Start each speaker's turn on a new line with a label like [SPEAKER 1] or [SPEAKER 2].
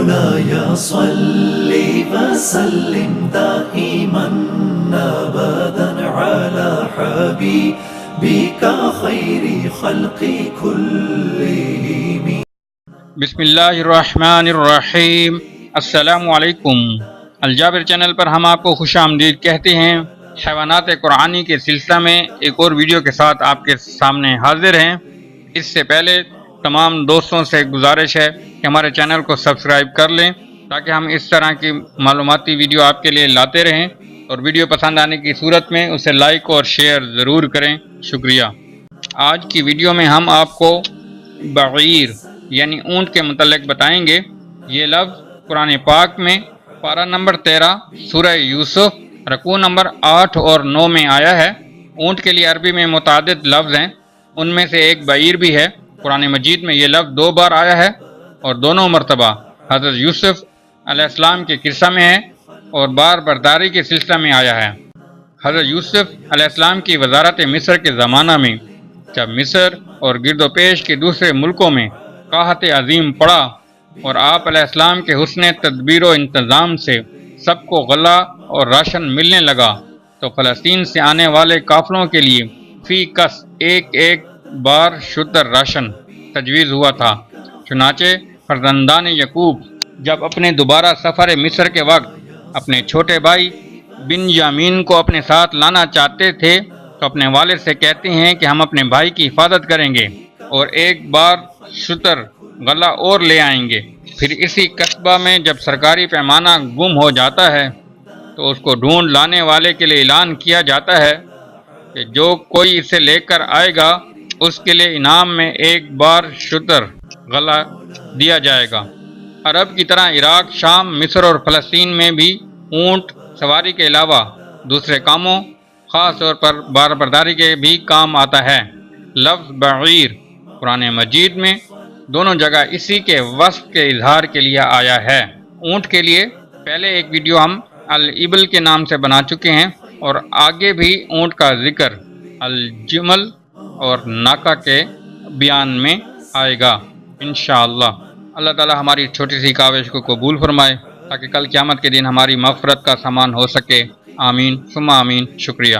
[SPEAKER 1] مولاي صل وسلم دائما أبدا على حبيبك خير خلق كلهم.
[SPEAKER 2] بسم اللہ الرحمن الرحیم. السلام علیکم. الجابر چینل پر ہم آپ کو خوش آمدید کہتے ہیں. حیوانات قرآنی کے سلسلہ میں ایک اور ویڈیو کے ساتھ آپ کے سامنے حاضر ہیں. اس سے پہلے تمام دوستوں سے گزارش ہے کہ ہمارے چینل کو سبسکرائب کر لیں تاکہ ہم اس طرح کی معلوماتی ویڈیو آپ کے لیے لاتے رہیں، اور ویڈیو پسند آنے کی صورت میں اسے لائک اور شیئر ضرور کریں. شکریہ. آج کی ویڈیو میں ہم آپ کو بعیر یعنی اونٹ کے متعلق بتائیں گے. یہ لفظ قرآن پاک میں پارہ نمبر 13 سورہ یوسف رکوع نمبر 8 اور 9 میں آیا ہے. اونٹ کے لیے عربی میں متعدد لفظ ہیں، ان میں سے ایک بعیر بھی ہے. قرآن مجید میں یہ لفظ 2 بار آیا ہے اور دونوں مرتبہ حضرت یوسف علیہ السلام کے قصہ میں ہے اور بار برداری کے سلسلہ میں آیا ہے. حضرت یوسف علیہ السلام کی وزارت مصر کے زمانہ میں جب مصر اور گرد و پیش کے دوسرے ملکوں میں قحط عظیم پڑا اور آپ علیہ السلام کے حسن تدبیر و انتظام سے سب کو غلہ اور راشن ملنے لگا، تو فلسطین سے آنے والے قافلوں کے لیے فی کس ایک بار شتر راشن تجویز ہوا تھا. چنانچہ فرزندان یعقوب جب اپنے دوبارہ سفر مصر کے وقت اپنے چھوٹے بھائی بن یامین کو اپنے ساتھ لانا چاہتے تھے تو اپنے والد سے کہتے ہیں کہ ہم اپنے بھائی کی حفاظت کریں گے اور ایک بار شتر غلہ اور لے آئیں گے. پھر اسی قصبہ میں جب سرکاری پیمانہ گم ہو جاتا ہے تو اس کو ڈھونڈ لانے والے کے لیے اعلان کیا جاتا ہے کہ جو کوئی اسے لے کر آئے گا اس کے لیے انعام میں ایک بار شتر غلہ دیا جائے گا. عرب کی طرح عراق، شام، مصر اور فلسطین میں بھی اونٹ سواری کے علاوہ دوسرے کاموں، خاص طور پر بار برداری کے بھی کام آتا ہے. لفظ بعیر قرآن مجید میں دونوں جگہ اسی کے وصف کے اظہار کے لیے آیا ہے. اونٹ کے لیے پہلے ایک ویڈیو ہم الابل کے نام سے بنا چکے ہیں اور آگے بھی اونٹ کا ذکر الجمل اور ناقہ کے بیان میں آئے گا انشاءاللہ. اللہ تعالی ہماری چھوٹی سی کاوش کو قبول فرمائے تاکہ کل قیامت کے دن ہماری مغفرت کا سامان ہو سکے. آمین ثم آمین. شکریہ.